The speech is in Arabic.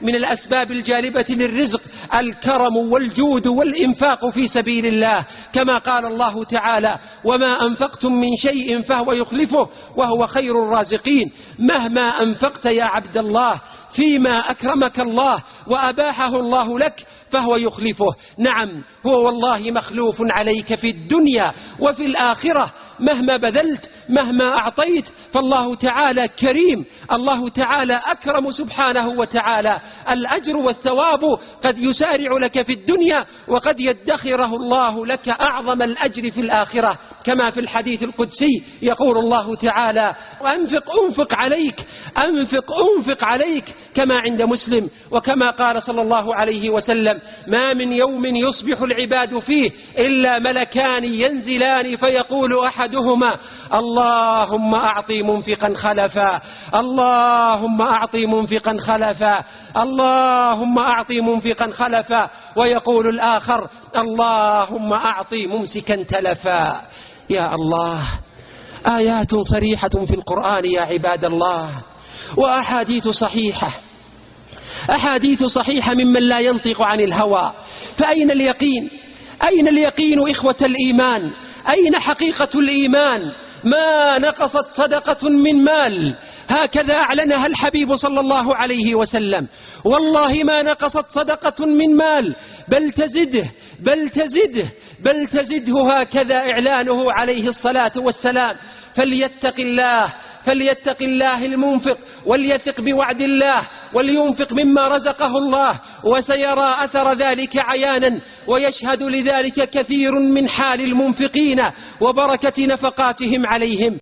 من الأسباب الجالبة للرزق الكرم والجود والإنفاق في سبيل الله، كما قال الله تعالى: وما أنفقتم من شيء فهو يخلفه وهو خير الرازقين. مهما أنفقت يا عبد الله فيما أكرمك الله وأباحه الله لك فهو يخلفه. نعم، هو والله مخلوف عليك في الدنيا وفي الآخرة. مهما بذلت، مهما أعطيت، فالله تعالى كريم، الله تعالى أكرم سبحانه وتعالى. الأجر والثواب قد يسارع لك في الدنيا، وقد يدخره الله لك أعظم الأجر في الآخرة، كما في الحديث القدسي يقول الله تعالى: أنفق عليك، كما عند مسلم، وكما قال صلى الله عليه وسلم: ما من يوم يصبح العباد فيه إلا ملكان ينزلان فيقول أحدهما: اللهم أعطي منفقا خلفا، اللهم أعطي منفقا خلفا، اللهم أعطي منفقا خلفا، ويقول الآخر: اللهم أعطي ممسكا تلفا. يا الله، آيات صريحة في القرآن يا عباد الله، وأحاديث صحيحة ممن لا ينطق عن الهوى. فأين اليقين؟ أين اليقين إخوة الإيمان؟ أين حقيقة الإيمان؟ ما نقصت صدقة من مال، هكذا أعلنها الحبيب صلى الله عليه وسلم. والله ما نقصت صدقة من مال، بل تزده هكذا إعلانه عليه الصلاة والسلام. فليتق الله المنفق، وليثق بوعد الله، ولينفق مما رزقه الله، وسيرى أثر ذلك عيانا، ويشهد لذلك كثير من حال المنفقين وبركة نفقاتهم عليهم.